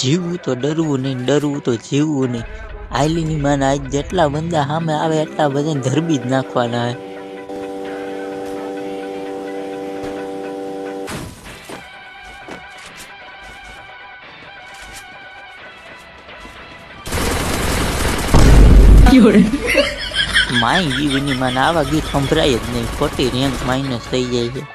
જીવવું તો ડરવું નહીં, ડરવું તો જીવવું નહીં. આયલીની માને આજ જેટલા બંદા સામે આવે એટલા બધાને ધરબી જ નાખવાના હે. માય જીવની માને આવા ગીત સંભળાય જ નહીં, ખોટી રેન્ક માઇનસ થઈ જાય છે.